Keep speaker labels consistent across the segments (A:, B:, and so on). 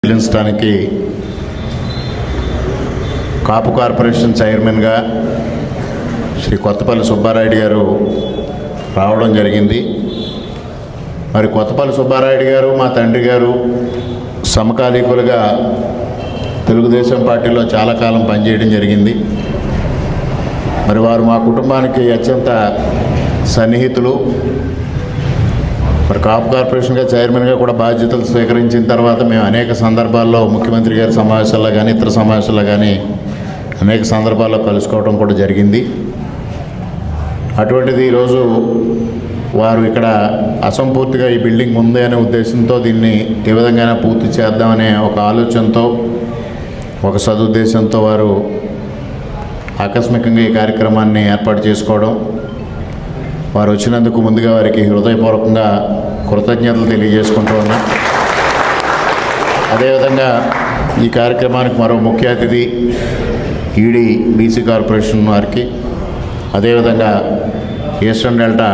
A: చెల్లించడానికి కాపు కార్పొరేషన్ చైర్మన్గా శ్రీ కొత్తపల్లి సుబ్బారాయుడు గారు రావడం జరిగింది. మరి కొత్తపల్లి సుబ్బారాయుడు గారు మా తండ్రి గారు సమకాలీకులుగా తెలుగుదేశం పార్టీలో చాలా కాలం పనిచేయడం జరిగింది. మరి వారు మా కుటుంబానికి అత్యంత సన్నిహితులు. మరి కాపు కార్పొరేషన్గా చైర్మన్గా కూడా బాధ్యతలు స్వీకరించిన తర్వాత మేము అనేక సందర్భాల్లో ముఖ్యమంత్రి గారి సమావేశాల్లో కానీ ఇతర సమావేశాల్లో కానీ అనేక సందర్భాల్లో కలుసుకోవడం కూడా జరిగింది. అటువంటిది ఈరోజు వారు ఇక్కడ అసంపూర్తిగా ఈ బిల్డింగ్ ఉంది అనే ఉద్దేశంతో దీన్ని ఏ విధంగా పూర్తి చేద్దామనే ఒక ఆలోచనతో ఒక సదుద్దేశంతో వారు ఆకస్మికంగా ఈ కార్యక్రమాన్ని ఏర్పాటు చేసుకోవడం, వారు వచ్చినందుకు ముందుగా వారికి హృదయపూర్వకంగా కృతజ్ఞతలు తెలియజేసుకుంటూ ఉన్నా. అదేవిధంగా ఈ కార్యక్రమానికి మరో ముఖ్య అతిథి ఈడీ బీసీ కార్పొరేషన్ వారికి, అదేవిధంగా eastern delta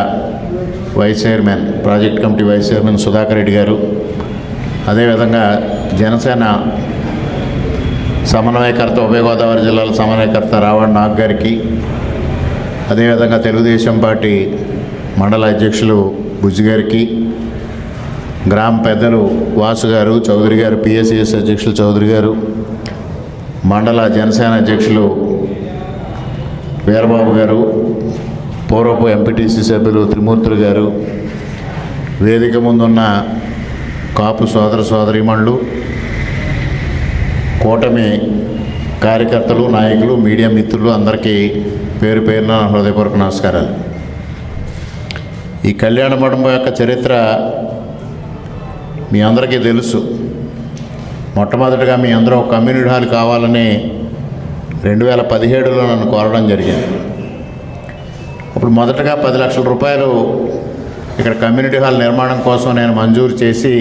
A: vice chairman project committee vice chairman Sudhakar Reddy garu, అదేవిధంగా జనసేన సమన్వయకర్త ఉభయ గోదావరి జిల్లాల సమన్వయకర్త రావణ్ నాగ్ గారికి, అదేవిధంగా తెలుగుదేశం పార్టీ మండల అధ్యక్షులు బుజ్జి గారికి, గ్రామ పెద్దలు వాసు గారు, చౌదరి గారు, పిఎస్సిఎస్ అధ్యక్షులు చౌదరి గారు, మండల జనసేన అధ్యక్షులు వీరబాబు గారు, పూర్వపు ఎంపీటీసీ సభ్యులు త్రిమూర్తులు గారు, వేదిక ముందున్న కాపు సోదర సోదరీమణులు, కూటమి కార్యకర్తలు, నాయకులు, మీడియా మిత్రులు అందరికీ పేరు పేరున హృదయపూర్వక నమస్కారాలు. ఈ కళ్యాణ మండపం యొక్క చరిత్ర మీ అందరికీ తెలుసు. మొట్టమొదటిగా మీ అందరూ ఒక కమ్యూనిటీ హాల్ కావాలని 2017లో నన్ను కోరడం జరిగింది. అప్పుడు మొదటగా 10 లక్షల రూపాయలు ఇక్కడ కమ్యూనిటీ హాల్ నిర్మాణం కోసం నేను మంజూరు చేసి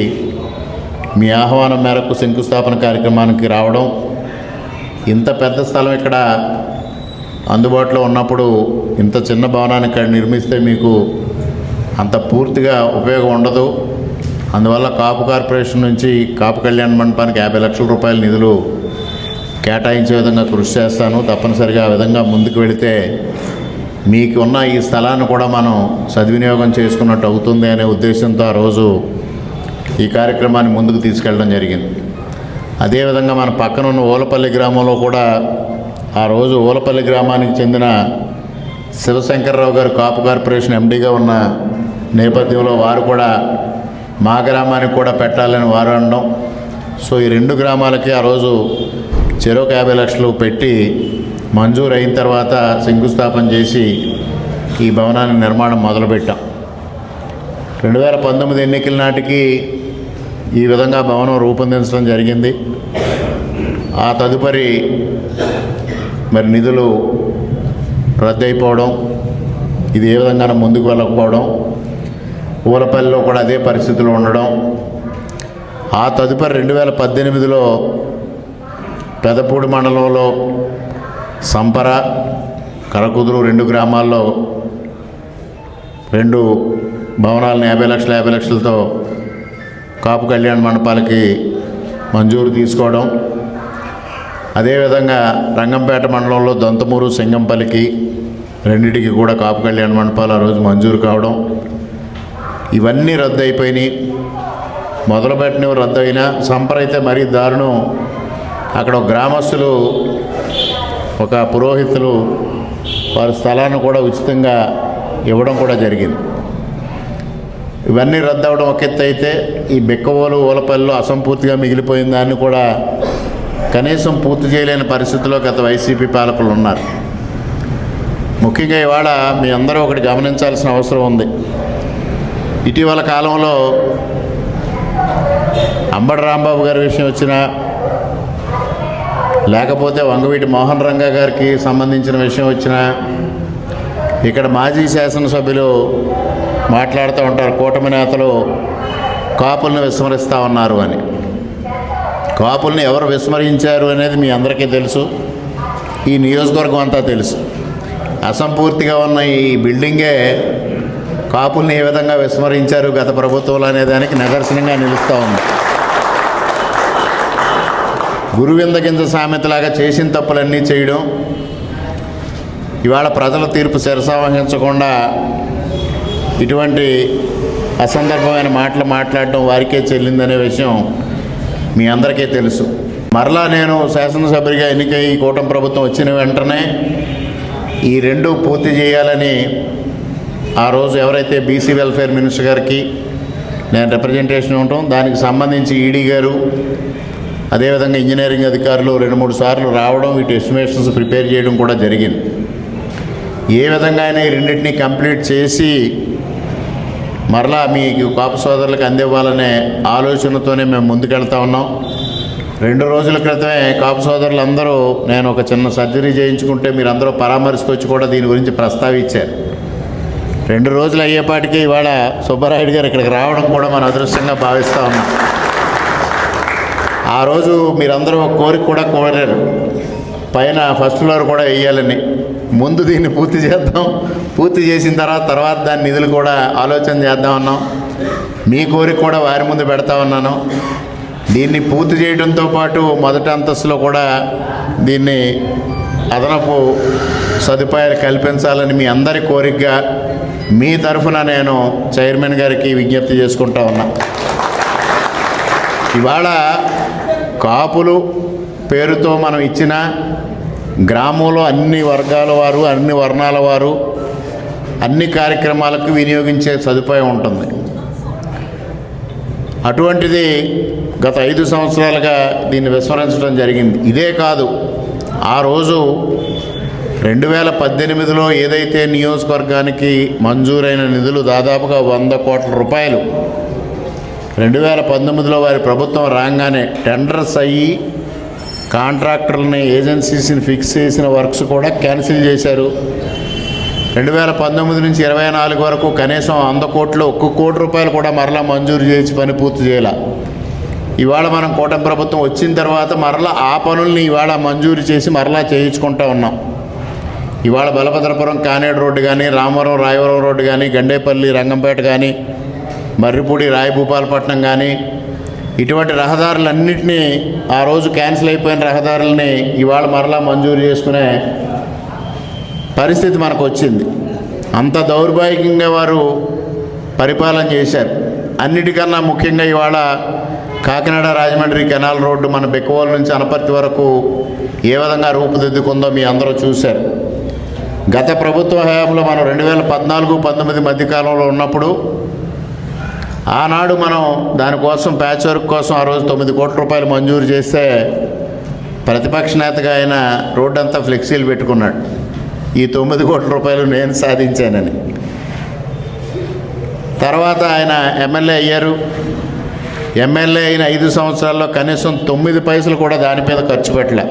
A: మీ ఆహ్వానం మేరకు శంకుస్థాపన కార్యక్రమానికి రావడం, ఇంత పెద్ద స్థలం ఇక్కడ అందుబాటులో ఉన్నప్పుడు ఇంత చిన్న భవనాన్ని ఇక్కడ నిర్మిస్తే మీకు అంత పూర్తిగా ఉపయోగం ఉండదు, అందువల్ల కాపు కార్పొరేషన్ నుంచి కాపు కళ్యాణ మండపానికి 50 లక్షల రూపాయల నిధులు కేటాయించే విధంగా కృషి చేస్తాను, తప్పనిసరిగా ఆ విధంగా ముందుకు వెళితే మీకు ఉన్న ఈ స్థలాన్ని కూడా మనం సద్వినియోగం చేసుకున్నట్టు అవుతుంది అనే ఉద్దేశంతో ఆ రోజు ఈ కార్యక్రమాన్ని ముందుకు తీసుకెళ్ళడం జరిగింది. అదేవిధంగా మన పక్కన ఉన్న ఊలపల్లి గ్రామంలో కూడా ఆ రోజు ఊలపల్లి గ్రామానికి చెందిన శివశంకర్రావు గారు కాపు కార్పొరేషన్ ఎండీగా ఉన్న నేపథ్యంలో వారు కూడా మా గ్రామానికి కూడా పెట్టాలని వారు అనడం, సో ఈ 2 గ్రామాలకి ఆ రోజు చెరొక 50 లక్షలు పెట్టి మంజూరు అయిన తర్వాత శంకుస్థాపన చేసి ఈ భవనాన్ని నిర్మాణం మొదలుపెట్టాం. 2019 ఎన్నికల నాటికి ఈ విధంగా భవనం రూపొందించడం జరిగింది. ఆ తదుపరి మరి నిధులు రద్దయిపోవడం, ఇది ఏ విధంగా ముందుకు వెళ్ళకపోవడం, ఊరపల్లిలో కూడా అదే పరిస్థితులు ఉండడం, ఆ తదుపరి 2018లో పెదపూడి మండలంలో సంపర, కరకుదురు 2 గ్రామాల్లో 2 భవనాలను 50 లక్షలతో కాపు కళ్యాణ మండపాలకి మంజూరు తీసుకోవడం, అదేవిధంగా రంగంపేట మండలంలో దొంతమూరు, సింగంపల్లికి 2టికి కూడా కాపు కళ్యాణ మండపాలు ఆ రోజు మంజూరు కావడం, ఇవన్నీ రద్దు అయిపోయినాయి. మొదలుపెట్టినవి రద్దు అయినా సంపర అయితే మరీ దారుణం. అక్కడ గ్రామస్తులు, ఒక పురోహితులు వారి స్థలాన్ని కూడా ఉచితంగా ఇవ్వడం కూడా జరిగింది. ఇవన్నీ రద్దు అవ్వడం ఒక ఎత్తు అయితే, ఈ బెక్కవోలు ఊలపల్లిలో అసంపూర్తిగా మిగిలిపోయిన దాన్ని కూడా కనీసం పూర్తి చేయలేని పరిస్థితిలో గత వైసీపీ పాలకులు ఉన్నారు. ముఖ్యంగా ఇవాళ మీ అందరూ ఒకటి గమనించాల్సిన అవసరం ఉంది. ఇటీవల కాలంలో అంబటి రాంబాబు గారి విషయం వచ్చినా, లేకపోతే వంగవీటి మోహన్ రంగా గారికి సంబంధించిన విషయం వచ్చినా, ఇక్కడ మాజీ శాసనసభ్యులు మాట్లాడుతూ ఉంటారు, కూటమి నేతలు కాపుల్ని విస్మరిస్తూ ఉన్నారు అని. కాపుల్ని ఎవరు విస్మరించారు అనేది మీ అందరికీ తెలుసు, ఈ నియోజకవర్గం అంతా తెలుసు. అసంపూర్తిగా ఉన్న ఈ బిల్డింగే కాపుల్ని ఏ విధంగా విస్మరించారు గత ప్రభుత్వంలో అనేదానికి నిదర్శనంగా నిలుస్తూ ఉంది. గురువింద గింజ సామెతలాగా చేసిన తప్పులన్నీ చేయడం, ఇవాళ ప్రజల తీర్పు శిరసావహించకుండా ఇటువంటి అసందర్భమైన మాటలు మాట్లాడడం వారికే చెల్లిందనే విషయం మీ అందరికీ తెలుసు. మరలా నేను శాసనసభ్యుడిగా ఎన్నికై ఈ కూటమి ప్రభుత్వం వచ్చిన వెంటనే ఈ రెండు పూర్తి చేయాలని ఆ రోజు ఎవరైతే బీసీ వెల్ఫేర్ మినిస్టర్ గారికి నేను రిప్రజెంటేషన్ ఉంటాం, దానికి సంబంధించి ఈడీ గారు అదేవిధంగా ఇంజనీరింగ్ అధికారులు 2-3 సార్లు రావడం, వీటి ఎస్టిమేషన్స్ ప్రిపేర్ చేయడం కూడా జరిగింది. ఏ విధంగా అయినా ఈ రెండింటినీ కంప్లీట్ చేసి మరలా మీకు కాపు సోదరులకు అందివ్వాలనే ఆలోచనతోనే మేము ముందుకెళ్తా ఉన్నాం. 2 రోజుల క్రితమే కాపు సోదరులందరూ నేను ఒక చిన్న సర్జరీ చేయించుకుంటే మీరందరూ పరామర్శకు కూడా దీని గురించి ప్రస్తావించారు. 2 రోజులు అయ్యేపాటికి ఇవాళ సుబ్బారాయుడు గారు ఇక్కడికి రావడం కూడా మన అదృష్టంగా భావిస్తూ ఉన్నాం. ఆ రోజు మీరందరూ ఒక కోరిక కూడా కోరారు, పైన ఫస్ట్ ఫ్లోర్ కూడా వేయాలని. ముందు దీన్ని పూర్తి చేద్దాం, పూర్తి చేసిన తర్వాత దాని నిధులు కూడా ఆలోచన చేద్దాం అన్నాం. మీ కోరిక కూడా వారి ముందు పెడతా ఉన్నాను. దీన్ని పూర్తి చేయడంతో పాటు మొదటి అంతస్తులో కూడా దీన్ని అదనపు సదుపాయాలు కల్పించాలని మీ అందరి కోరికగా మీ తరఫున నేను చైర్మన్ గారికి విజ్ఞప్తి చేసుకుంటా ఉన్నా. ఇవాళ కాపులు పేరుతో మనం ఇచ్చిన గ్రామంలో అన్ని వర్గాల వారు, అన్ని వర్ణాల వారు అన్ని కార్యక్రమాలకు వినియోగించే సదుపాయం ఉంటుంది. అటువంటిది గత 5 సంవత్సరాలుగా దీన్ని విస్మరించడం జరిగింది. ఇదే కాదు, ఆ రోజు 2018లో ఏదైతే నియోజకవర్గానికి మంజూరైన నిధులు దాదాపుగా 100 కోట్ల రూపాయలు 2019లో వారి ప్రభుత్వం రాగానే టెండర్స్ అయ్యి కాంట్రాక్టర్లని, ఏజెన్సీస్ని ఫిక్స్ చేసిన వర్క్స్ కూడా క్యాన్సిల్ చేశారు. 2019 నుంచి 24 వరకు కనీసం 100 కోట్లు, 1 కోటి రూపాయలు కూడా మరలా మంజూరు చేసి పని పూర్తి చేయాల. ఇవాళ మనం కూటమి ప్రభుత్వం వచ్చిన తర్వాత మరలా ఆ పనుల్ని ఇవాళ మంజూరు చేసి మరలా చేయించుకుంటూ ఉన్నాం. ఇవాళ బలభద్రపురం కానేడు రోడ్డు కానీ, రామవరం రాయవరం రోడ్డు కానీ, గండేపల్లి రంగంపేట కానీ, మర్రిపూడి రాయభూపాలపట్నం కానీ, ఇటువంటి రహదారులన్నింటినీ ఆ రోజు క్యాన్సిల్ అయిపోయిన రహదారులని ఇవాళ మరలా మంజూరు చేసుకునే పరిస్థితి మనకు వచ్చింది. అంత దౌర్భాగ్యంగా వారు పరిపాలన చేశారు. అన్నిటికన్నా ముఖ్యంగా ఇవాళ కాకినాడ రాజమండ్రి కెనాల్ రోడ్డు మన బెక్కవోలు నుంచి అనపర్తి వరకు ఏ విధంగా రూపుదిద్దుకుందో మీ అందరూ చూశారు. గత ప్రభుత్వ హయాంలో మనం 2014-19 మధ్యకాలంలో ఉన్నప్పుడు ఆనాడు మనం దానికోసం ప్యాచ్ వర్క్ కోసం ఆ రోజు 9 కోట్ల రూపాయలు మంజూరు చేస్తే ప్రతిపక్ష నేతగా ఆయన రోడ్డంతా ఫ్లెక్సీలు పెట్టుకున్నాడు, ఈ 9 కోట్ల రూపాయలు నేను సాధించానని. తర్వాత ఆయన ఎమ్మెల్యే అయ్యారు. ఎమ్మెల్యే అయిన 5 సంవత్సరాల్లో కనీసం 9 పైసలు కూడా దాని మీద ఖర్చు పెట్టలే.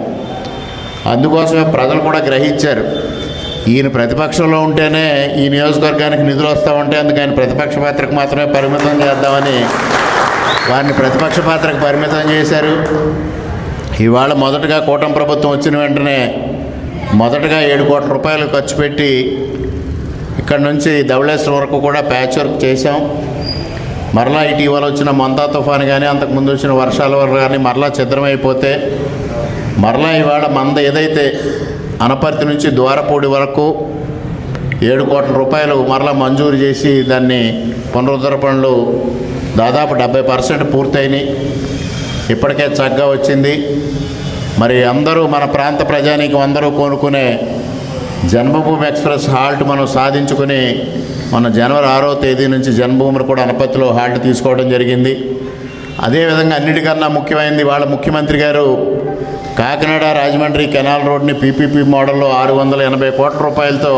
A: అందుకోసమే ప్రజలు కూడా గ్రహించారు, ఈయన ప్రతిపక్షంలో ఉంటేనే ఈ నియోజకవర్గానికి నిధులు వస్తూ ఉంటే అందుకు ఆయన ప్రతిపక్ష పాత్రకు మాత్రమే పరిమితం చేద్దామని వారిని ప్రతిపక్ష పాత్రకు పరిమితం చేశారు. ఇవాళ మొదటగా కూటమి ప్రభుత్వం వచ్చిన వెంటనే మొదటగా 7 కోట్ల రూపాయలు ఖర్చు పెట్టి ఇక్కడ నుంచి ధవళేశ్వరం వరకు కూడా ప్యాచ్ వర్క్ చేశాం. మరలా ఇటీవల వచ్చిన మంతా తుఫాను కానీ, అంతకుముందు వచ్చిన వర్షాల వల్ల కానీ మరలా ఛిద్రమైపోతే మరలా ఇవాళ మంద ఏదైతే అనపర్తి నుంచి ద్వారపూడి వరకు 7 కోట్ల రూపాయలు మరలా మంజూరు చేసి దాన్ని పునరుద్ధరణ పనులు దాదాపు 70% పూర్తయినాయి. ఇప్పటికే చక్కగా వచ్చింది. మరి అందరూ మన ప్రాంత ప్రజానీకం అందరూ కోరుకునే జన్మభూమి ఎక్స్ప్రెస్ హాల్ట్ మనం సాధించుకుని మన జనవరి 6వ తేదీ నుంచి జన్మభూమిని కూడా అనపర్తిలో హాల్ట్ తీసుకోవడం జరిగింది. అదేవిధంగా అన్నిటికన్నా ముఖ్యమైనది వాళ్ళ ముఖ్యమంత్రి గారు కాకినాడ రాజమండ్రి కెనాల్ రోడ్ని పీపీపీ మోడల్లో 680 కోట్ల రూపాయలతో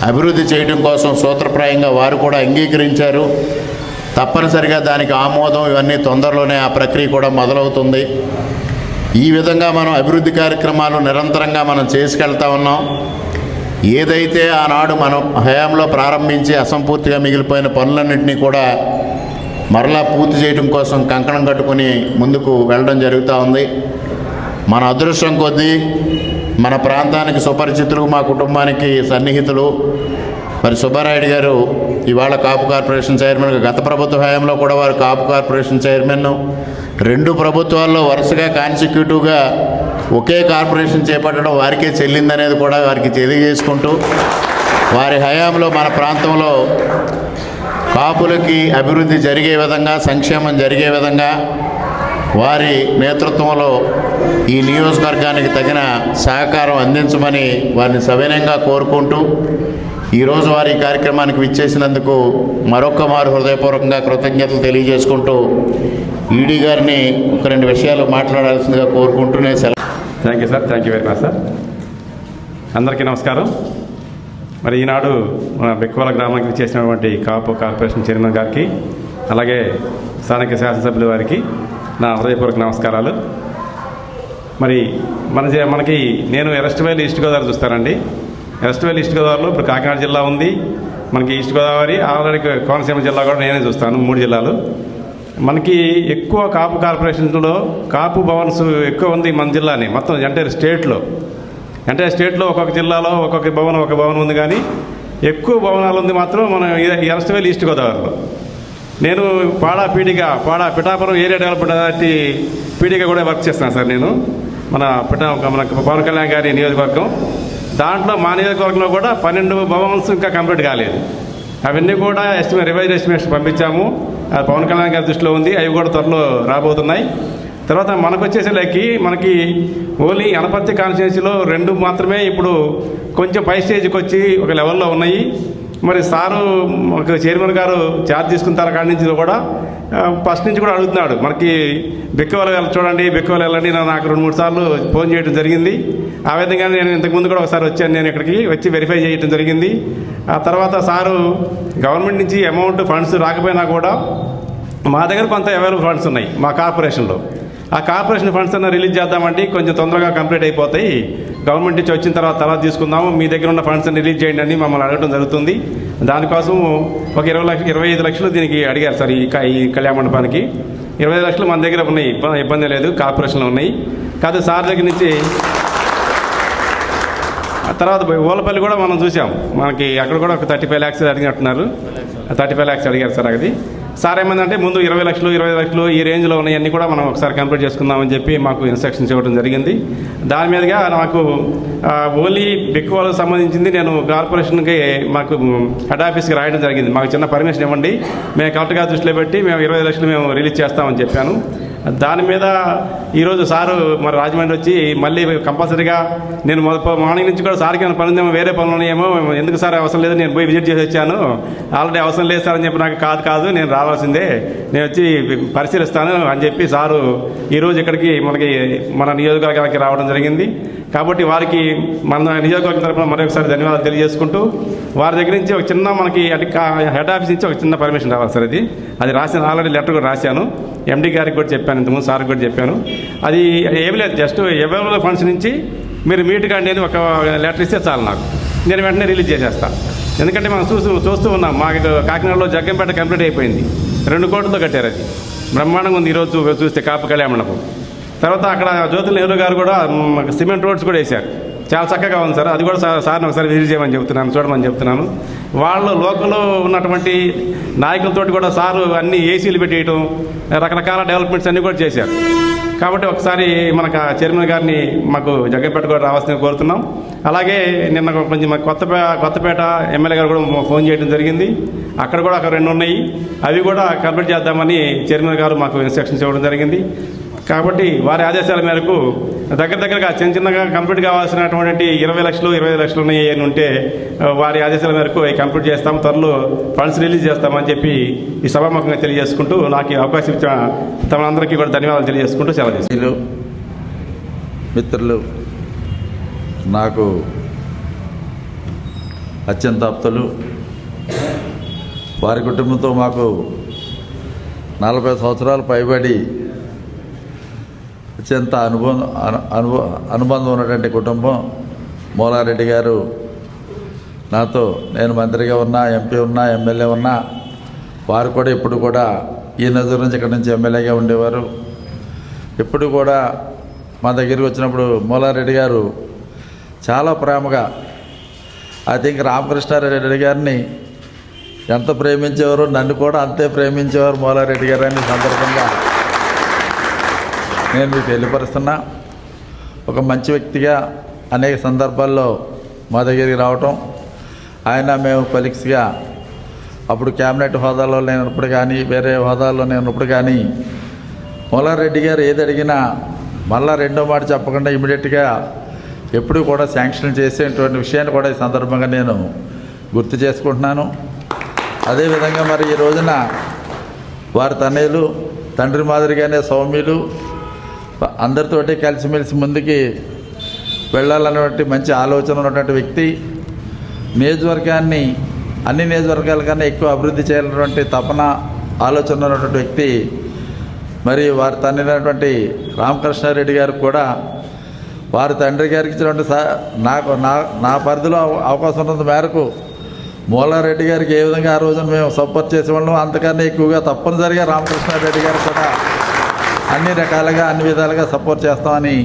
A: అభివృద్ధి చేయడం కోసం సూత్రప్రాయంగా వారు కూడా అంగీకరించారు. తప్పనిసరిగా దానికి ఆమోదం ఇవన్నీ తొందరలోనే ఆ ప్రక్రియ కూడా మొదలవుతుంది. ఈ విధంగా మనం అభివృద్ధి కార్యక్రమాలు నిరంతరంగా మనం చేసుకెళ్తా ఉన్నాం. ఏదైతే ఆనాడు మనం హయాంలో ప్రారంభించి అసంపూర్తిగా మిగిలిపోయిన పనులన్నింటినీ కూడా మరలా పూర్తి చేయడం కోసం కంకణం కట్టుకుని ముందుకు వెళ్ళడం జరుగుతూ ఉంది. మన అదృష్టం కొద్దీ మన ప్రాంతానికి సుపరిచితులు, మా కుటుంబానికి సన్నిహితులు మరి సుబ్బారాయుడు గారు ఇవాళ కాపు కార్పొరేషన్ చైర్మన్గా, గత ప్రభుత్వ హయాంలో కూడా వారు కాపు కార్పొరేషన్ చైర్మన్, 2 ప్రభుత్వాల్లో వరుసగా కాన్సిక్యూటివ్గా ఒకే కార్పొరేషన్ చేపట్టడం వారికే చెల్లిందనేది కూడా వారికి తెలియజేసుకుంటూ, వారి హయాంలో మన ప్రాంతంలో కాపులకి అభివృద్ధి జరిగే విధంగా, సంక్షేమం జరిగే విధంగా వారి నేతృత్వంలో ఈ నియోజకవర్గానికి తగిన సహకారం అందించమని వారిని సవినయంగా కోరుకుంటూ, ఈరోజు వారి కార్యక్రమానికి విచ్చేసినందుకు మరొక్కమారు హృదయపూర్వకంగా కృతజ్ఞతలు తెలియజేసుకుంటూ ఈడీ గారిని ఒక 2 విషయాలు మాట్లాడాల్సిందిగా కోరుకుంటూనే సెలవు.
B: Thank you sir. Thank you very much sir. అందరికీ నమస్కారం. మరి ఈనాడు మన బెక్కువల గ్రామానికి చేసినటువంటి కాపు కార్పొరేషన్ చైర్మన్ గారికి, అలాగే స్థానిక శాసనసభ్యుల వారికి నా హృదయపూర్వక నమస్కారాలు. మరి మనకి నేను ఎరస్ట్వేల్ ఈస్ట్ గోదావరి చూస్తానండి. ఎరస్ట్వేల్ ఈస్ట్ గోదావరిలో ఇప్పుడు కాకినాడ జిల్లా ఉంది, మనకి ఈస్ట్ గోదావరి, ఆల్రెడీ కోనసీమ జిల్లా కూడా నేనే చూస్తాను, 3 జిల్లాలు. మనకి ఎక్కువ కాపు కార్పొరేషన్లో కాపు భవన్స్ ఎక్కువ ఉంది మన జిల్లాని, మొత్తం ఎంటైర్ స్టేట్లో. ఒక్కొక్క జిల్లాలో ఒక భవనం ఉంది, కానీ ఎక్కువ భవనాలు ఉంది మాత్రం మన ఎరస్ట్వేల్ ఈస్ట్ గోదావరిలో. నేను పిఠాపురం ఏరియా డెవలప్మెంట్ అథారిటీ పీడీగా కూడా వర్క్ చేస్తున్నాను సార్. నేను మన పవన్ కళ్యాణ్ గారి నియోజకవర్గం, దాంట్లో మా నియోజకవర్గంలో కూడా 12 భవన్స్ ఇంకా కంప్లీట్ కాలేదు. అవన్నీ కూడా రివైజ్ ఎస్టిమేషన్ పంపించాము. అది పవన్ కళ్యాణ్ గారి దృష్టిలో ఉంది, అవి కూడా త్వరలో రాబోతున్నాయి. తర్వాత మనకి ఓన్లీ అనపర్తి కాన్స్టిట్యున్సీలో 2 మాత్రమే ఇప్పుడు కొంచెం పై స్టేజ్కి వచ్చి ఒక లెవెల్లో ఉన్నాయి. మరి సారు చైర్మన్ గారు ఛార్జ్ తీసుకున్న కాడి నుంచి కూడా ఫస్ట్ నుంచి కూడా అడుగుతున్నాడు, మనకి బెక్కువల చూడండి, బెక్కువల వెళ్ళండి. నాకు 2-3 సార్లు ఫోన్ చేయడం జరిగింది. ఆ విధంగా నేను ఇంతకుముందు కూడా ఒకసారి వచ్చాను, నేను ఇక్కడికి వచ్చి వెరిఫై చేయడం జరిగింది. ఆ తర్వాత సారు గవర్నమెంట్ నుంచి అమౌంట్ ఫండ్స్ రాకపోయినా కూడా మా దగ్గర కొంత అవైలబుల్ ఫండ్స్ ఉన్నాయి మా కార్పొరేషన్లో. ఆ కార్పొరేషన్ ఫండ్స్ అన్న రిలీజ్ చేద్దామంటే కొంచెం తొందరగా కంప్లీట్ అయిపోతాయి, గవర్నమెంట్ నుంచి వచ్చిన తర్వాత తీసుకుందాము, మీ దగ్గర ఉన్న ఫండ్స్ అన్ని రిలీజ్ చేయండి అని మమ్మల్ని అడగడం జరుగుతుంది. దానికోసం ఒక 25 లక్షలు దీనికి అడిగారు సార్. ఈ కళ్యాణ మండపానికి 25 లక్షలు మన దగ్గర ఉన్నాయి, ఇబ్బంది లేదు, కార్పొరేషన్లో ఉన్నాయి. కాదు సార్ దగ్గర నుంచి తర్వాత ఓలపల్లి కూడా మనం చూసాం, మనకి అక్కడ కూడా ఒక 35 lakhs అడిగినట్టున్నారు. 35 lakhs అడిగారు సార్. అది సార్ ఏమైందంటే ముందు 20 లక్షలు ఈ రేంజ్లో ఉన్నాయన్నీ కూడా మనం ఒకసారి కంప్లీట్ చేసుకుందామని చెప్పి మాకు ఇన్స్ట్రక్షన్స్ ఇవ్వడం జరిగింది. దాని మీదుగా నాకు ఓన్లీ బెక్కువలకు సంబంధించింది నేను కార్పొరేషన్కి మాకు హెడ్ ఆఫీస్కి రాయడం జరిగింది. మాకు చిన్న పర్మిషన్ ఇవ్వండి, మేము కరెక్ట్గా దృష్టిలో పెట్టి మేము 25 లక్షలు మేము రిలీజ్ చేస్తామని చెప్పాను. దాని మీద ఈరోజు సారు మరి రాజమండ్రి వచ్చి మళ్ళీ కంపల్సరీగా నేను మార్నింగ్ నుంచి కూడా సార్కి ఏమైనా పని ఉందేమో, వేరే పనులు ఉన్నాయేమో, ఎందుకు సార్ అవసరం లేదు, నేను పోయి విజిట్ చేసి వచ్చాను, ఆల్రెడీ అవసరం లేదు సార్ అని చెప్పి, నాకు కాదు నేను రావాల్సిందే, నేను వచ్చి పరిశీలిస్తాను అని చెప్పి సారు ఈరోజు ఇక్కడికి మన నియోజకవర్గానికి రావడం జరిగింది. కాబట్టి వారికి మన నియోజకవర్గం తరఫున మరొకసారి ధన్యవాదాలు తెలియజేసుకుంటూ, వారి దగ్గర నుంచి ఒక చిన్న మనకి హెడ్ ఆఫీస్ నుంచి ఒక చిన్న పర్మిషన్ రావాలి సార్. అది రాశాను, ఆల్రెడీ లెటర్ కూడా రాశాను, ఎండీ గారికి కూడా చెప్పాను, ఇంతకుముందు సార్కి కూడా చెప్పాను. అది ఏమి లేదు, జస్ట్ అవైలబుల్ ఫండ్స్ నుంచి మీరు మీట్ కండి అని ఒక లెటర్ ఇస్తే చాలు, నాకు నేను వెంటనే రిలీజ్ చేసేస్తాను. ఎందుకంటే మనం చూస్తూ ఉన్నాం, మాకు కాకినాడలో జగ్గంపేట కంప్లీట్ అయిపోయింది, 2 కోట్లతో కట్టారు. అది బ్రహ్మాండంగా ఉంది. ఈరోజు చూస్తే కాపు కళ్యాణ మండపం. తర్వాత అక్కడ జ్యోతుల నెహ్రూ గారు కూడా సిమెంట్ రోడ్స్ కూడా వేశారు, చాలా చక్కగా ఉంది సార్. అది కూడా సార్ని ఒకసారి విజిట్ చేయమని చెప్తున్నాను, చూడమని చెప్తున్నాను. వాళ్ళు లోకల్లో ఉన్నటువంటి నాయకులతోటి కూడా సారు అన్ని ఏసీలు పెట్టేయటం, రకరకాల డెవలప్మెంట్స్ అన్నీ కూడా చేశారు. కాబట్టి ఒకసారి మనకు చైర్మన్ గారిని మాకు జగ్గంపేట కూడా రావాల్సింది కోరుతున్నాం. అలాగే నిన్న కొంచెం కొత్తపేట ఎమ్మెల్యే గారు కూడా ఫోన్ చేయడం జరిగింది, అక్కడ కూడా ఒక 2 ఉన్నాయి, అవి కూడా కంప్లీట్ చేద్దామని చైర్మన్ గారు మాకు ఇన్స్ట్రక్షన్స్ ఇవ్వడం జరిగింది. కాబట్టి వారి ఆదేశాల మేరకు దగ్గరగా చిన్నగా కంప్లీట్ కావాల్సినటువంటి 20 లక్షలు 25 లక్షలు ఉన్నాయి అని ఉంటే వారి ఆదేశాల మేరకు అవి కంప్లీట్ చేస్తాం, త్వరలో ఫండ్స్ రిలీజ్ చేస్తామని చెప్పి ఈ సభాముఖంగా తెలియజేసుకుంటూ, నాకు అవకాశం ఇచ్చిన తమనందరికీ కూడా ధన్యవాదాలు తెలియజేసుకుంటూ సెలవు చేస్తాను.
C: మిత్రులు, నాకు అత్యంత ఆప్తులు, వారి కుటుంబంతో మాకు 40 సంవత్సరాలు పైబడి అత్యంత అనుబంధం ఉన్నటువంటి కుటుంబం. మూలారెడ్డి గారు నాతో, నేను మంత్రిగా ఉన్నా, ఎంపీ ఉన్నా, ఎమ్మెల్యే ఉన్నా, వారు కూడా ఇప్పుడు కూడా ఈ నగరం నుంచి ఇక్కడి నుంచి ఎమ్మెల్యేగా ఉండేవారు. ఇప్పుడు కూడా మా దగ్గరికి వచ్చినప్పుడు మూలారెడ్డి గారు చాలా ప్రేమగా, ఐ థింక్ రామకృష్ణారెడ్డి గారిని ఎంత ప్రేమించేవారు, నన్ను కూడా అంతే ప్రేమించేవారు మూలారెడ్డి గారు అని సందర్భంగా నేను మీకు తెలియపరుస్తున్నా. ఒక మంచి వ్యక్తిగా అనేక సందర్భాల్లో మా దగ్గరికి రావటం, ఆయన మేము కొలీగ్స్గా అప్పుడు క్యాబినెట్ హోదాలో లేనప్పుడు కానీ వేరే హోదాలో లేనప్పుడు కానీ మూలారెడ్డి గారు ఏది అడిగినా మళ్ళా రెండో మాట చెప్పకుండా ఇమీడియట్గా ఎప్పుడు కూడా శాంక్షన్ చేసేటువంటి విషయాన్ని కూడా ఈ సందర్భంగా నేను గుర్తు చేసుకుంటున్నాను. అదేవిధంగా మరి ఈ రోజున వారి తనయులు తండ్రి మాదిరిగానే సౌమ్యులు, అందరితోటి కలిసిమెలిసి ముందుకి వెళ్ళాలన్నటువంటి మంచి ఆలోచన ఉన్నటువంటి వ్యక్తి, నియోజకవర్గాన్ని అన్ని నియోజకవర్గాల కన్నా ఎక్కువ అభివృద్ధి చేయాలన్నటువంటి తపన ఆలోచన ఉన్నటువంటి వ్యక్తి. మరి వారి తండ్రి రామకృష్ణారెడ్డి గారు కూడా వారి తండ్రి గారికి ఇచ్చినటువంటి నాకు నా పరిధిలో అవకాశం ఉన్నంత మేరకు మూలారెడ్డి గారికి ఏ విధంగా ఆ రోజున మేము సపోర్ట్ చేసేవాళ్ళం, అంతకన్నా ఎక్కువగా తప్పనిసరిగా రామకృష్ణారెడ్డి గారు కూడా అన్ని రకాలుగా అన్ని విధాలుగా సపోర్ట్ చేస్తామని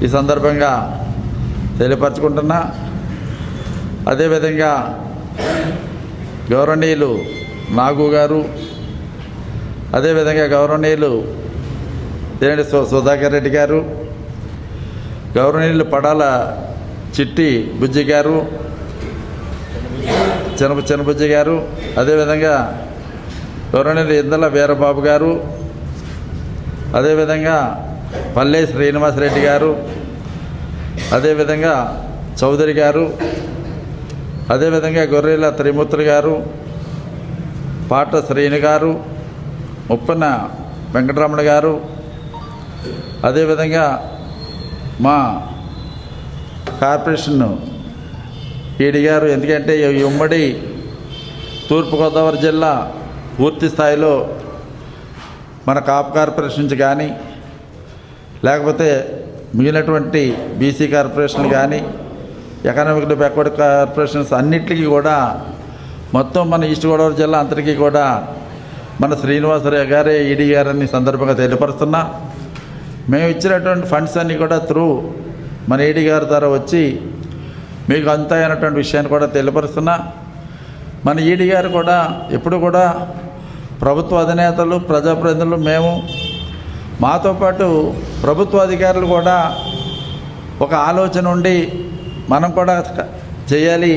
C: ఈ సందర్భంగా తెలియపరచుకుంటున్నా. అదేవిధంగా గౌరవనీయులు నాగు గారు, అదేవిధంగా గౌరవనీయులు సుధాకర్ రెడ్డి గారు, గౌరవనీయులు పడాల చిట్టి బుజ్జి గారు, చిన్నబుజ్జి గారు, అదేవిధంగా గౌరవనీయులు ఇందల వీరబాబు గారు, అదేవిధంగా పల్లె శ్రీనివాసరెడ్డి గారు, అదేవిధంగా చౌదరి గారు, అదేవిధంగా గొర్రెల త్రిమూర్తులు గారు, పాట శ్రీని గారు, ముప్పన వెంకటరమణ గారు, అదేవిధంగా మా కార్పొరేషన్ ఈడీ గారు. ఎందుకంటే ఈ ఉమ్మడి తూర్పుగోదావరి జిల్లా పూర్తి స్థాయిలో మన కాపు కార్పొరేషన్ నుంచి కానీ లేకపోతే మిగిలినటువంటి బీసీ కార్పొరేషన్లు కానీ ఎకనామికల్ బ్యాక్వర్డ్ కార్పొరేషన్స్ అన్నిటికీ కూడా మొత్తం మన ఈస్ట్ గోదావరి జిల్లా అంతటికీ కూడా మన శ్రీనివాసరావు గారే ఈడీ గారని సందర్భంగా తెలియపరుస్తున్నా. మేము ఇచ్చినటువంటి ఫండ్స్ అన్నీ కూడా త్రూ మన ఈడీ గారి ద్వారా వచ్చి మీకు అంతా అయినటువంటి విషయాన్ని కూడా తెలియపరుస్తున్నా. మన ఈడీ గారు కూడా ఎప్పుడు కూడా ప్రభుత్వ అధినేతలు ప్రజాప్రతినిధులు మేము మాతో పాటు ప్రభుత్వ అధికారులు కూడా ఒక ఆలోచన ఉండి మనం కూడా చేయాలి,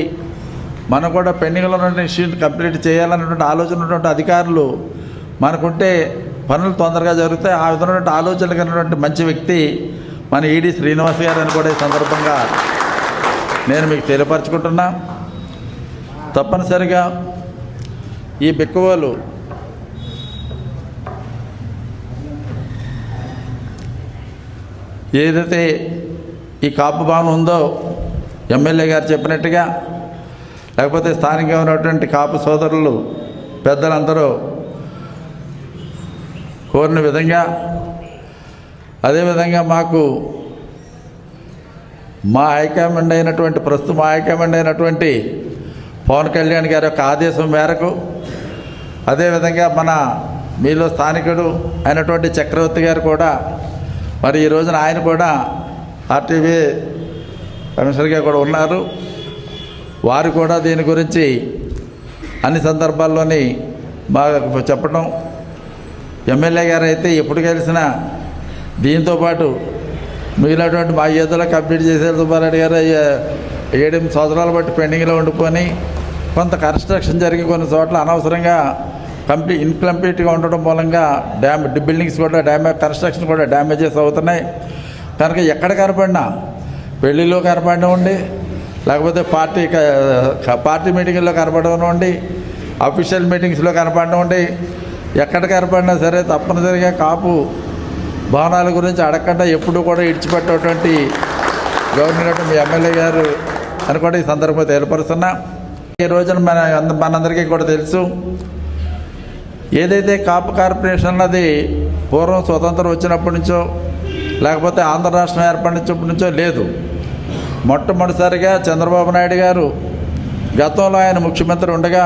C: మనం కూడా పెండింగ్లో ఉన్నటువంటి ఇష్యూ కంప్లీట్ చేయాలన్నటువంటి ఆలోచన ఉన్నటువంటి అధికారులు మనకుంటే పనులు తొందరగా జరుగుతాయి. ఆ విధమైనటువంటి ఆలోచనలు కలిగినటువంటి మంచి వ్యక్తి మన ఈడీ శ్రీనివాస్ గారు అని కూడా ఈ సందర్భంగా నేను మీకు తెలియపరచుకుంటున్నా. తప్పనిసరిగా ఈ బిక్కువోలు ఏదైతే ఈ కాపు భవనం ఉందో ఎమ్మెల్యే గారు చెప్పినట్టుగా లేకపోతే స్థానికంగా ఉన్నటువంటి కాపు సోదరులు పెద్దలందరూ కోరిన విధంగా అదేవిధంగా మాకు మా హైకమాండ్ అయినటువంటి ప్రస్తుతం మా హైకమాండ్ అయినటువంటి పవన్ కళ్యాణ్ గారి యొక్క ఆదేశం మేరకు అదేవిధంగా మన మీలో స్థానికుడు అయినటువంటి చక్రవర్తి గారు కూడా మరి ఈ రోజున ఆయన కూడా ఆర్టీవీ కమిషనర్గా కూడా ఉన్నారు. వారు కూడా దీని గురించి అన్ని సందర్భాల్లోని బాగా చెప్పడం, ఎమ్మెల్యే గారు అయితే ఎప్పుడు కలిసినా దీంతోపాటు మిగిలినటువంటి మా ఏదోలో కంప్లీట్ చేసే సుబ్బారెడ్డి గారు 7 సంవత్సరాలు బట్టి పెండింగ్లో ఉండిపోయి కొంత కన్స్ట్రక్షన్ జరిగి కొన్ని చోట్ల అనవసరంగా ఇన్కంప్లీట్గా ఉండడం మూలంగా బిల్డింగ్స్ కూడా కన్స్ట్రక్షన్ కూడా డ్యామేజెస్ అవుతున్నాయి. కనుక ఎక్కడ కనపడినా పెళ్ళిలో కనపడనివ్వండి, లేకపోతే పార్టీ మీటింగ్లో కనపడనివ్వండి, అఫీషియల్ మీటింగ్స్లో కనపడనివ్వండి, ఎక్కడ కనపడినా సరే తప్పనిసరిగా కాపు భవనాల గురించి అడగకుండా ఎప్పుడు కూడా ఇడిచిపెట్టేటువంటి గవర్నమెంట్ మీ ఎమ్మెల్యే గారు అని కూడా ఈ సందర్భంగా తెలియపరుస్తున్నా. ఈ రోజున మనందరికీ కూడా తెలుసు, ఏదైతే కాపు కార్పొరేషన్ అన్నది పూర్వం స్వతంత్రం వచ్చినప్పటి నుంచో లేకపోతే ఆంధ్ర రాష్ట్రం ఏర్పడినప్పటి నుంచో లేదు. మొట్టమొదటిసారిగా చంద్రబాబు నాయుడు గారు గతంలో ఆయన ముఖ్యమంత్రి ఉండగా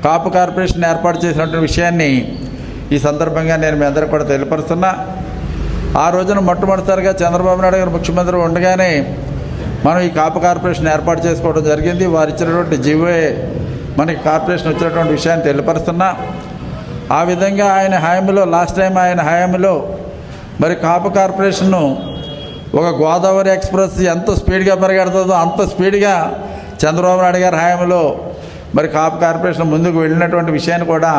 C: కాపు కార్పొరేషన్ ఏర్పాటు చేసినటువంటి విషయాన్ని ఈ సందర్భంగా నేను మీ అందరికీ కూడా తెలియపరుస్తున్నా. ఆ రోజున మొట్టమొదటిసారిగా చంద్రబాబు నాయుడు గారు ముఖ్యమంత్రి ఉండగానే మనం ఈ కాపు కార్పొరేషన్ ఏర్పాటు చేసుకోవడం జరిగింది. వారు ఇచ్చినటువంటి జీవోఏ మనకి కార్పొరేషన్ వచ్చినటువంటి విషయాన్ని తెలియపరుస్తున్నా. ఆ విధంగా ఆయన హామీలో లాస్ట్ టైం ఆయన హామీలో మరి కాపు కార్పొరేషన్ను ఒక గోదావరి ఎక్స్ప్రెస్ ఎంత స్పీడ్గా పరిగెడుతుందో అంత స్పీడ్గా చంద్రబాబు నాయుడు గారి హయాంలో మరి కాపు కార్పొరేషన్ ముందుకు వెళ్ళినటువంటి విషయాన్ని కూడా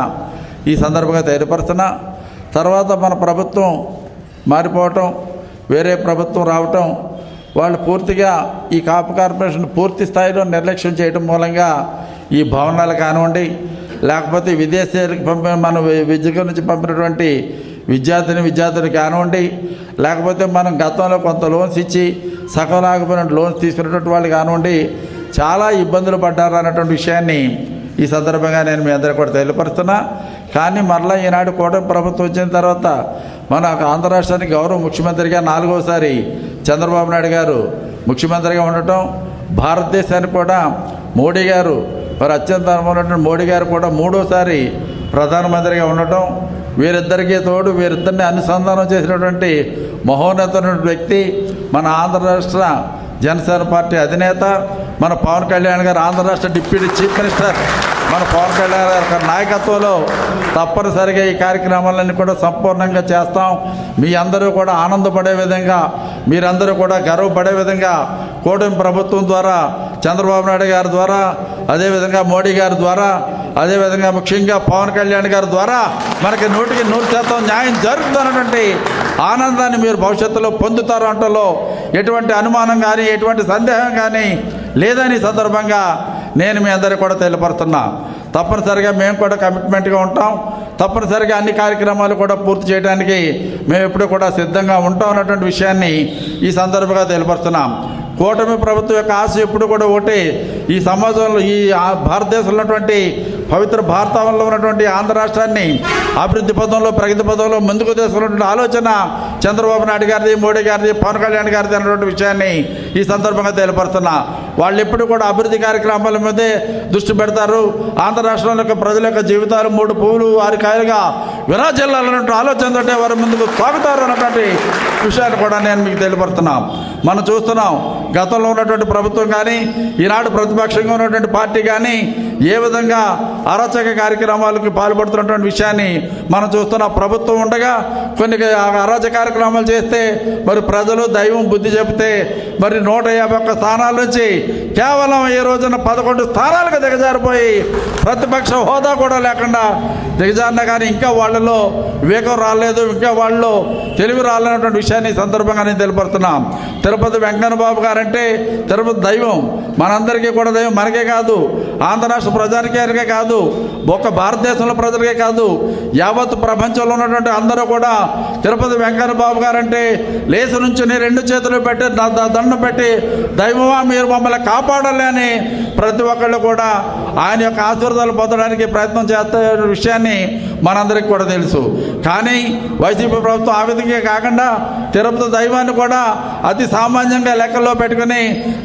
C: ఈ సందర్భంగా తెలియపరుస్తున్నా. తర్వాత మన ప్రభుత్వం మారిపోవటం, వేరే ప్రభుత్వం రావటం, వాళ్ళు పూర్తిగా ఈ కాపు కార్పొరేషన్ పూర్తి స్థాయిలో నిర్లక్ష్యం చేయడం మూలంగా ఈ భవనాలు కానివ్వండి, లేకపోతే విదేశాలకు మన విద్య నుంచి పంపినటువంటి విద్యార్థులు కానివ్వండి, లేకపోతే మనం గతంలో కొంత లోన్స్ ఇచ్చి సగం లాగపోయిన లోన్స్ తీసుకున్నటువంటి వాళ్ళు కానివ్వండి, చాలా ఇబ్బందులు పడ్డారు అన్నటువంటి విషయాన్ని ఈ సందర్భంగా నేను మీ అందరికీ కూడా తెలియపరుస్తున్నా. కానీ మరలా ఈనాడు కూటమి ప్రభుత్వం వచ్చిన తర్వాత మన ఆంధ్ర రాష్ట్రానికి గౌరవ ముఖ్యమంత్రిగా 4వసారి చంద్రబాబు నాయుడు గారు ముఖ్యమంత్రిగా ఉండటం, భారతదేశానికి కూడా మోడీ గారు మరి అత్యంత అనుభవం మోడీ గారు కూడా 3వసారి ప్రధానమంత్రిగా ఉండటం, వీరిద్దరికీ తోడు వీరిద్దరిని అనుసంధానం చేసినటువంటి మహోన్నతమైన వ్యక్తి మన ఆంధ్ర రాష్ట్ర జనసేన పార్టీ అధినేత మన పవన్ కళ్యాణ్ గారు, ఆంధ్ర రాష్ట్ర డిప్యూటీ చీఫ్ మినిస్టర్ మన పవన్ కళ్యాణ్ గారి నాయకత్వంలో తప్పనిసరిగా ఈ కార్యక్రమాలన్నీ కూడా సంపూర్ణంగా చేస్తాం. మీ అందరూ కూడా ఆనందపడే విధంగా, మీరందరూ కూడా గర్వపడే విధంగా కూటమి ప్రభుత్వం ద్వారా, చంద్రబాబు నాయుడు గారి ద్వారా, అదేవిధంగా మోడీ గారి ద్వారా, అదేవిధంగా ముఖ్యంగా పవన్ కళ్యాణ్ గారి ద్వారా మనకి 100% న్యాయం జరుగుతున్నటువంటి ఆనందాన్ని మీరు భవిష్యత్తులో పొందుతారు అంటలో ఎటువంటి అనుమానం కానీ ఎటువంటి సందేహం కానీ లేదని సందర్భంగా నేను మీ అందరికీ కూడా తెలియపరుస్తున్నా. తప్పనిసరిగా మేము కూడా కమిట్మెంట్గా ఉంటాం. తప్పనిసరిగా అన్ని కార్యక్రమాలు కూడా పూర్తి చేయడానికి మేము ఎప్పుడు కూడా సిద్ధంగా ఉంటాం అన్నటువంటి విషయాన్ని ఈ సందర్భంగా తెలియపరుస్తున్నాం. కూటమి ప్రభుత్వం యొక్క ఆశ ఎప్పుడు కూడా ఒకటి, ఈ సమాజంలో ఈ భారతదేశంలో ఉన్నటువంటి పవిత్ర భారతంలో ఉన్నటువంటి ఆంధ్ర రాష్ట్రాన్ని అభివృద్ధి పదంలో, ప్రగతి పదంలో ముందుకు తీసుకున్నటువంటి ఆలోచన చంద్రబాబు నాయుడు గారిది, మోడీ గారిది, పవన్ కళ్యాణ్ గారిది అన్నటువంటి విషయాన్ని ఈ సందర్భంగా తెలియపరుస్తున్నా. వాళ్ళు ఎప్పుడు కూడా అభివృద్ధి కార్యక్రమాల మీదే దృష్టి పెడతారు. ఆంధ్ర రాష్ట్రంలో ప్రజల యొక్క జీవితాలు 3 పువ్వులు 6 కాయలుగా విరాజిల్లాలన్నటువంటి ఆలోచనతో వారు ముందుకు సాగుతారు అన్నటువంటి విషయాన్ని కూడా నేను మీకు తెలియపరుస్తున్నాం. మనం చూస్తున్నాం గతంలో ఉన్నటువంటి ప్రభుత్వం కానీ, ఈనాడు ప్రతిపక్షంగా ఉన్నటువంటి పార్టీ కానీ ఏ విధంగా అరాచక కార్యక్రమాలకు పాల్పడుతున్నటువంటి విషయాన్ని మనం చూస్తున్నాం. ప్రభుత్వం ఉండగా కొన్ని అరాచక కార్యక్రమాలు చేస్తే మరి ప్రజలు దైవం బుద్ధి చెబితే మరి 151 స్థానాల నుంచి కేవలం ఈ రోజున 11 స్థానాలకు దిగజారిపోయి ప్రతిపక్ష హోదా కూడా లేకుండా దిగజారినా కానీ ఇంకా వాళ్ళలో వివేకం రాలేదు, ఇంకా వాళ్ళలో తెలివి రాలేనటువంటి విషయాన్ని సందర్భంగా నేను తెలియపరుస్తున్నాం. తిరుపతి వెంకన్న బాబు గారంటే తిరుపతి దైవం, మనందరికీ కూడా దైవం. మనకే కాదు, ఆంధ్ర రాష్ట్ర ప్రజానికే కాదు, ఒక్క భారతదేశంలో ప్రజలకే కాదు, యావత్ ప్రపంచంలో ఉన్నటువంటి అందరూ కూడా తిరుపతి వెంకన్న బాబు గారంటే లేచి నుంచి 2 చేతులు పెట్టి దండం పెట్టి దైవమా మీరు మమ్మల్ని కాపాడాలి అని ప్రతి ఒక్కళ్ళు కూడా ఆయన యొక్క ఆశీర్వాదాలు పొందడానికి ప్రయత్నం చేస్తే విషయాన్ని మనందరికీ కూడా తెలుసు. కానీ వైసీపీ ప్రభుత్వం ఆ విధంగా కాకుండా తిరుపతి దైవాన్ని కూడా అతి సామాన్యంగా లెక్కల్లో పెట్టుకుని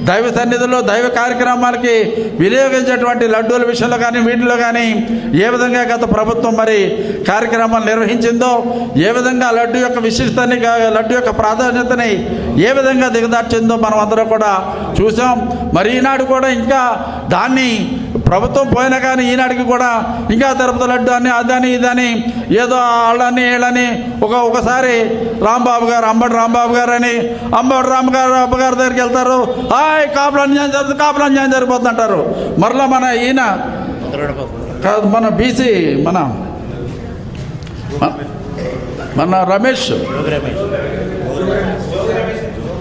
C: దైవ సన్నిధిలో దైవ కార్యక్రమాలకి వినియోగించేటువంటి లడ్డూల విషయంలో కానీ వీటిలో కానీ ఏ విధంగా గత ప్రభుత్వం మరి కార్యక్రమాలు నిర్వహించిందో, ఏ విధంగా లడ్డు యొక్క విశిష్టతని, లడ్డు యొక్క ప్రాధాన్యతని ఏ విధంగా దిగదార్చిందో మనం అందరం కూడా చూసాం. మరి ఈనాడు కూడా ఇంకా దాన్ని ప్రభుత్వం పోయినా కానీ ఈనాడికి కూడా ఇంకా తిరుపతి లడ్డు అని అదని ఇదని ఏదో వాళ్ళని వీళ్ళని ఒకసారి రాంబాబు గారు అంబటి రాంబాబు గారు అని అంబటి రాంబాబు గారి దగ్గరికి వెళ్తారు, హాయ్ కాపులు అన్యాయం జరుగుతుంది, కాపులు అన్యాయం జరిగిపోతుంది అంటారు. మరలా మన ఈయన కాదు, మన బీసీ మన రమేష్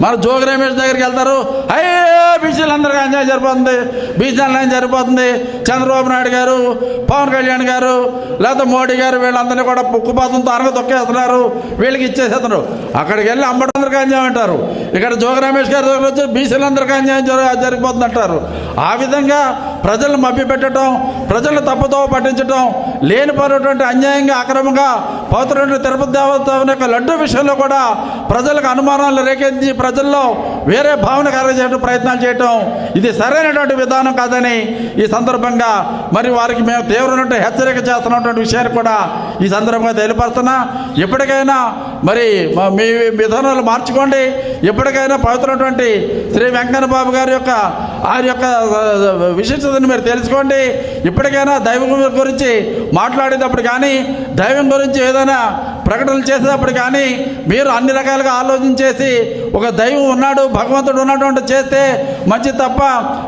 C: మన జోగి రమేష్ దగ్గరికి వెళ్తారు, అయ్యో బీసీలందరికీ అన్యాయం జరిపోతుంది, బీసీలు అన్యాయం జరిపోతుంది, చంద్రబాబు నాయుడు గారు, పవన్ కళ్యాణ్ గారు, లేకపోతే మోడీ గారు వీళ్ళందరినీ కూడా పుక్కుపాతంతో అనగ తొక్కేస్తున్నారు, వీళ్ళకి ఇచ్చేస్తున్నారు. అక్కడికి వెళ్ళి అంబటందరికీ అన్యాయం అంటారు, ఇక్కడ జోగి రమేష్ గారి దగ్గర వచ్చి బీసీలందరికీ అన్యాయం జరిగిపోతుంది అంటారు. ఆ విధంగా ప్రజలను మభ్యపెట్టడం, ప్రజలను తప్పుతో పట్టించడం, లేనిపోయినటువంటి అన్యాయంగా అక్రమంగా పవిత్రమైన తిరుపతి దేవస్థానం యొక్క లడ్డు విషయంలో కూడా ప్రజలకు అనుమానాలు రేకెత్తి ప్రజల్లో వేరే భావన కలగజేయడం ప్రయత్నాలు చేయటం ఇది సరైనటువంటి విధానం కాదని ఈ సందర్భంగా మరి వారికి మేము తీవ్రమైన హెచ్చరిక చేస్తున్నటువంటి విషయాన్ని కూడా ఈ సందర్భంగా తెలియపరుస్తున్నా. ఎప్పటికైనా మరి మీ విధానాలు మార్చుకోండి. ఎప్పటికైనా పవిత్రమైనటువంటి శ్రీ వెంకన్న బాబు గారి యొక్క ఆయన యొక్క విశిష్టతను మీరు తెలుసుకోండి. ఇప్పటికైనా దైవం గురించి మాట్లాడేటప్పుడు కానీ, దైవం గురించి ఏదైనా ప్రకటనలు చేసేటప్పుడు కానీ మీరు అన్ని రకాలుగా ఆలోచన చేసి ఒక దైవం ఉన్నాడు, భగవంతుడు ఉన్నాడు అంటే చేస్తే మంచిది తప్ప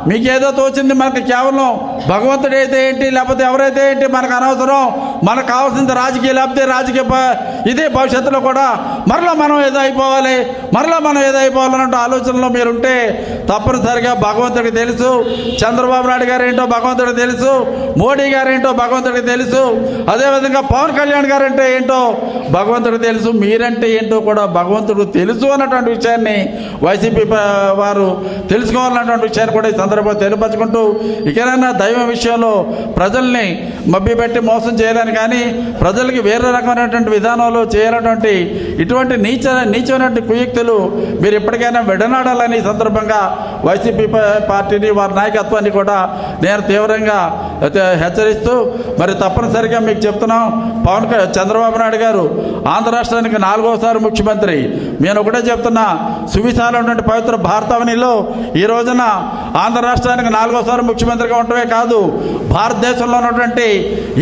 C: మీకు ఏదో తోచింది మనకి కేవలం భగవంతుడు అయితే ఏంటి లేకపోతే ఎవరైతే ఏంటి మనకు అనవసరం. మనకు కావాల్సింది రాజకీయ లబ్ధి, రాజకీయ ఇదే భవిష్యత్తులో కూడా మరలా మనం ఏదో అయిపోవాలన్నట్టు ఆలోచనలో మీరుంటే తప్పనిసరిగా భగవంతుడికి తెలుసు, చంద్రబాబు నాయుడు గారు ఏంటో భగవంతుడికి తెలుసు, మోడీ గారు ఏంటో భగవంతుడికి తెలుసు, అదేవిధంగా పవన్ కళ్యాణ్ గారు అంటే ఏంటో భగవంతుడికి తెలుసు, మీరంటే ఏంటో కూడా భగవంతుడికి తెలుసు అన్నటువంటి విషయాన్ని వైసీపీ వారు తెలుసుకోవాలన్నటువంటి విషయాన్ని కూడా ఈ సందర్భంగా తెలియపరచుకుంటూ, ఇకనైనా దైవం విషయంలో ప్రజల్ని మభ్యపెట్టి మోసం చేయాలని కానీ ప్రజలకి వేరే రకమైనటువంటి విధానంలో చేయాలన్నటువంటి ఇటువంటి నీచమైనటువంటి కుయుక్తులు మీరు ఎప్పటికైనా విడనాడాలని ఈ సందర్భంగా వైసీపీ పార్టీని వారి నాయకత్వాన్ని కూడా నేను తీవ్రంగా హెచ్చరిస్తూ మరి తప్పనిసరిగా మీకు చెప్తున్నాం, చంద్రబాబు నాయుడు గారు ఆంధ్ర రాష్ట్రానికి 4వసారి ముఖ్యమంత్రి. నేను ఒకటే చెప్తున్నా, సువిశాలమైనటువంటి పవిత్ర భారతావనిలో ఈ రోజున ఆంధ్ర రాష్ట్రానికి 4వసారి ముఖ్యమంత్రిగా ఉండటమే కాదు, భారతదేశంలో ఉన్నటువంటి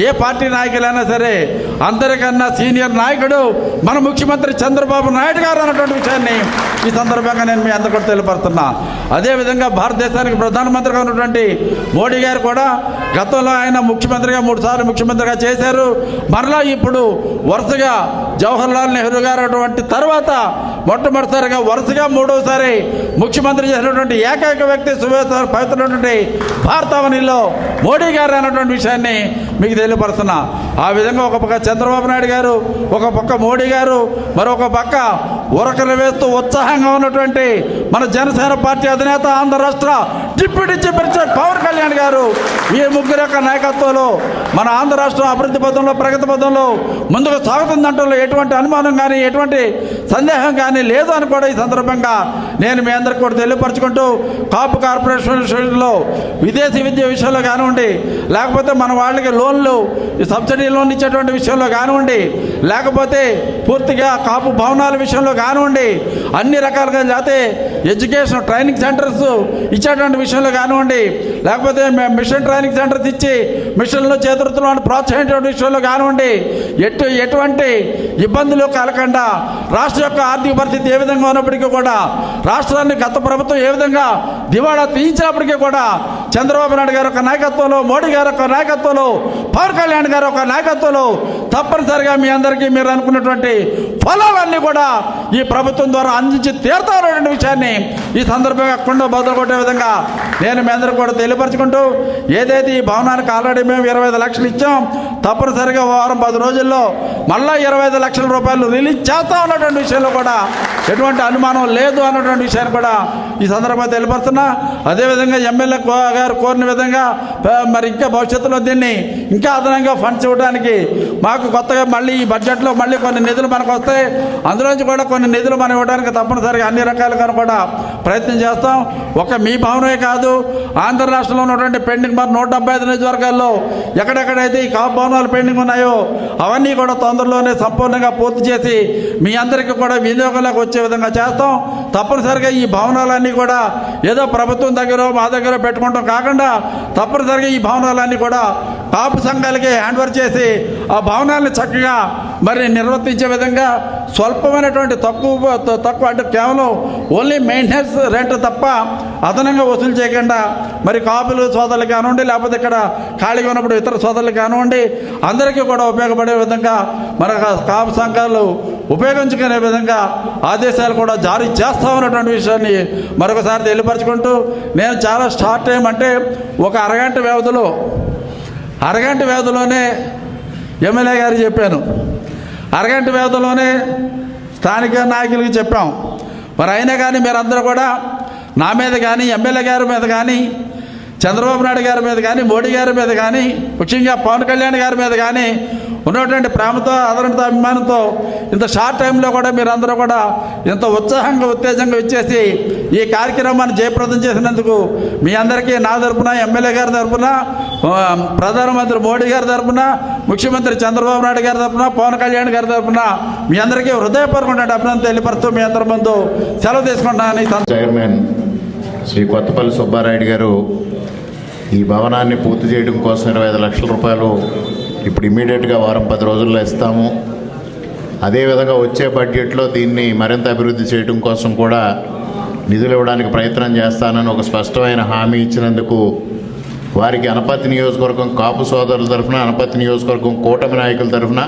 C: ఏ పార్టీ నాయకులైనా సరే అందరికన్నా సీనియర్ నాయకుడు మన ముఖ్యమంత్రి చంద్రబాబు నాయుడు గారు అన్నటువంటి విషయాన్ని ఈ సందర్భంగా నేను మీ అందరూ కూడా తెలియపడుతున్నా. అదేవిధంగా భారతదేశానికి ప్రధానమంత్రిగా ఉన్నటువంటి మోడీ గారు కూడా గతంలో ఆయన ముఖ్యమంత్రిగా 3 సార్లు ముఖ్యమంత్రిగా చేశారు. మరలా ఇప్పుడు వరుసగా జవహర్లాల్ నెహ్రూ గారు అటువంటి తర్వాత మొట్టమొదటిసారిగా వరుసగా 3వసారి ముఖ్యమంత్రి చేసినటువంటి ఏకైక వ్యక్తి పవిత్రమైనటువంటి భారతావనిలో మోడీ గారు అన్నటువంటి విషయాన్ని మీకు తెలియపరుస్తున్నా. ఆ విధంగా ఒక పక్క చంద్రబాబు నాయుడు గారు, ఒక పక్క మోడీ గారు, మరొక పక్క ఉరకలు వేస్తూ ఉత్సాహంగా ఉన్నటువంటి మన జనసేన పార్టీ అధినేత ఆంధ్ర రాష్ట్ర deputy chief minister Pawan Kalyan garu, ఈ ముగ్గురు యొక్క నాయకత్వంలో మన ఆంధ్ర రాష్ట్రం అభివృద్ధి పథంలో, ప్రగతి పథంలో ముందుకు సాగుతుందంటలో ఎటువంటి అనుమానం కానీ ఎటువంటి సందేహం కానీ లేదు అని కూడా ఈ సందర్భంగా నేను మీ అందరికీ కూడా తెలియపరచుకుంటూ, కాపు కార్పొరేషన్ విషయంలో విదేశీ విద్య విషయంలో కానివ్వండి, లేకపోతే మన వాళ్ళకి లోన్లు సబ్సిడీ లోన్ ఇచ్చేటువంటి విషయంలో కానివ్వండి, లేకపోతే పూర్తిగా కాపు భవనాల విషయంలో కానివ్వండి, అన్ని రకాలుగా లేకపోతే ఎడ్యుకేషన్ ట్రైనింగ్ సెంటర్స్ ఇచ్చేటువంటి విషయంలో కానివ్వండి, లేకపోతే మిషన్ ట్రైనింగ్ సెంటర్స్ ఇచ్చి మిషన్లో చేతులతో ప్రోత్సహించే విషయంలో కానివ్వండి, ఎటువంటి ఇబ్బందులు కలగకుండా రాష్ట్ర యొక్క ఆర్థిక పరిస్థితి ఏ విధంగా ఉన్నప్పటికీ కూడా రాష్ట్రాన్ని గత ప్రభుత్వం ఏ విధంగా దివాళా తీయించినప్పటికీ కూడా చంద్రబాబు నాయుడు గారి యొక్క నాయకత్వంలో, మోడీ గారి యొక్క నాయకత్వంలో, పవన్ కళ్యాణ్ గారి యొక్క నాయకత్వంలో తప్పనిసరిగా మీ అందరికీ మీరు అనుకున్నటువంటి ఫలాలన్నీ కూడా ఈ ప్రభుత్వం ద్వారా అందించి తీరుతారనే విషయాన్ని ఈ సందర్భంగా కుండ బదులు కొట్టే విధంగా నేను మీ అందరికీ కూడా తెలియపరచుకుంటూ, ఏదైతే ఈ భవనానికి ఆల్రెడీ మేము 25 లక్షలు ఇచ్చాం, తప్పనిసరిగా వారం 10 రోజుల్లో మళ్ళా 25 లక్షల రూపాయలు రిలీజ్ చేస్తా ఉన్నటువంటి విషయంలో కూడా ఎటువంటి అనుమానం లేదు అన్నటువంటి విషయాన్ని కూడా ఈ సందర్భంగా తెలియపరుస్తున్నా. అదేవిధంగా ఎమ్మెల్యే గారు కోరిన విధంగా మరి ఇంకా భవిష్యత్తులో దీన్ని ఇంకా అదనంగా ఫండ్స్ ఇవ్వడానికి మాకు కొత్తగా మళ్ళీ ఈ బడ్జెట్లో మళ్ళీ కొన్ని నిధులు మనకు వస్తాయి, అందులోంచి కూడా కొన్ని నిధులు మనం ఇవ్వడానికి తప్పనిసరిగా అన్ని రకాలుగా కూడా ప్రయత్నం చేస్తాం. ఒక మీ భవనమే కాదు, ఆంధ్ర రాష్ట్రంలో ఉన్నటువంటి పెండింగ్ మరి 175 నియోజకవర్గాల్లో ఎక్కడెక్కడైతే ఈ కాపు భవనాలు పెండింగ్ ఉన్నాయో అవన్నీ కూడా తొందరలోనే సంపూర్ణంగా పూర్తి చేసి మీ అందరికీ కూడా వినియోగంలోకి వచ్చే విధంగా చేస్తాం. తప్పనిసరిగా ఈ భవనాలన్నీ కూడా ఏదో ప్రభుత్వం దగ్గర మా దగ్గర పెట్టుకుంటాం కాకుండా తప్పనిసరిగా ఈ భవనాలన్నీ కూడా కాపు సంఘాలకి హ్యాండ్ ఓవర్ చేసి ఆ భవనాలను చక్కగా మరి నిర్వర్తించే విధంగా స్వల్పమైనటువంటి తక్కువ అంటే కేవలం ఓన్లీ మెయింటెనెన్స్ రెంట్ తప్ప అదనంగా వసూలు చేయకుండా మరి కాపులు సోదరులు కానివ్వండి, లేకపోతే ఇక్కడ ఖాళీగా ఉన్నప్పుడు ఇతర సోదరులు కానివ్వండి, అందరికీ కూడా ఉపయోగపడే విధంగా మన కాపు సంఘాలు ఉపయోగించుకునే విధంగా ఆదేశాలు కూడా జారీ చేస్తామన్నటువంటి విషయాన్ని మరొకసారి తెలియపరచుకుంటూ, నేను చాలా షార్ట్ టైం అంటే ఒక అరగంట వ్యవధిలోనే ఎమ్మెల్యే గారు చెప్పాను, అరగంట వ్యవధిలోనే స్థానిక నాయకులకి చెప్పాం. మరి అయినా కానీ మీరందరూ కూడా నా మీద కానీ, ఎమ్మెల్యే గారి మీద కానీ, చంద్రబాబు నాయుడు గారి మీద కానీ, మోడీ గారి మీద కానీ, ముఖ్యంగా పవన్ కళ్యాణ్ గారి మీద కానీ ఉన్నటువంటి ప్రేమతో, ఆదరణతో, అభిమానంతో ఇంత షార్ట్ టైంలో కూడా మీరందరూ కూడా ఇంత ఉత్సాహంగా ఉత్తేజంగా ఇచ్చేసి ఈ కార్యక్రమాన్ని జయప్రదం చేసినందుకు మీ అందరికీ నా తరపున, ఎమ్మెల్యే గారి తరపున, ప్రధానమంత్రి మోడీ గారి తరపున, ముఖ్యమంత్రి చంద్రబాబు నాయుడు గారి తరపున, పవన్ కళ్యాణ్ గారి తరపున మీ అందరికీ హృదయపూర్వకంగా అభినందనలు తెలియపరుస్తూ మీ అందరి ముందు సెలవు తీసుకుంటానని
A: చైర్మన్ శ్రీ కొత్తపల్లి సుబ్బారాయుడు గారు ఈ భవనాన్ని పూర్తి చేయడం కోసం 25 లక్షల రూపాయలు ఇప్పుడు ఇమీడియట్గా వారం 10 రోజుల్లో ఇస్తాము. అదేవిధంగా వచ్చే బడ్జెట్లో దీన్ని మరింత అభివృద్ధి చేయడం కోసం కూడా నిధులు ఇవ్వడానికి ప్రయత్నం చేస్తానని ఒక స్పష్టమైన హామీ ఇచ్చినందుకు వారికి అనపర్తి నియోజకవర్గం కాపు సోదరుల తరఫున, అనపర్తి నియోజకవర్గం కూటమి నాయకుల తరఫున,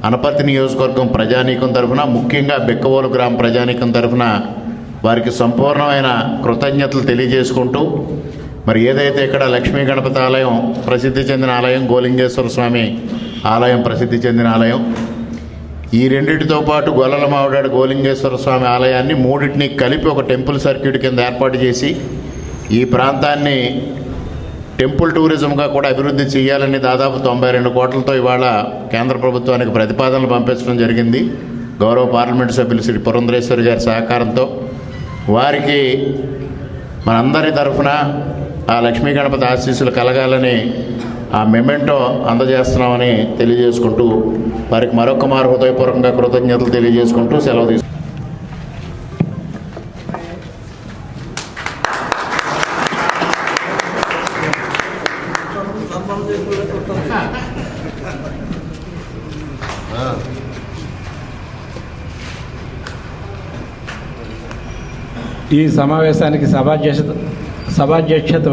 A: అనపర్తి నియోజకవర్గం ప్రజానీకం తరఫున, ముఖ్యంగా బెక్కవోలు గ్రామ ప్రజానీకం తరఫున వారికి సంపూర్ణమైన కృతజ్ఞతలు తెలియజేసుకుంటూ, మరి ఏదైతే ఇక్కడ లక్ష్మీ గణపతి ఆలయం ప్రసిద్ధి చెందిన ఆలయం, గోలింగేశ్వర స్వామి ఆలయం ప్రసిద్ధి చెందిన ఆలయం, ఈ రెండింటితో పాటు గొల్లల మావిడాడు గోలింగేశ్వర స్వామి ఆలయాన్ని మూడింటిని కలిపి ఒక టెంపుల్ సర్క్యూట్ కింద ఏర్పాటు చేసి ఈ ప్రాంతాన్ని టెంపుల్ టూరిజంగా కూడా అభివృద్ధి చేయాలని దాదాపు 92 కోట్లతో ఇవాళ కేంద్ర ప్రభుత్వానికి ప్రతిపాదనలు పంపించడం జరిగింది. గౌరవ పార్లమెంటు సభ్యులు శ్రీ పురంధరేశ్వరి గారి సహకారంతో వారికి మనందరి తరఫున ఆ లక్ష్మీ గణపతి ఆశీస్సులు కలగాలని ఆ మెమెంటో అందజేస్తున్నామని తెలియజేసుకుంటూ వారికి మరొక మారు హృదయపూర్వకంగా కృతజ్ఞతలు తెలియజేసుకుంటూ సెలవు తీసుకుంటాం.
D: ఈ సమావేశానికి సభాధ్యక్షత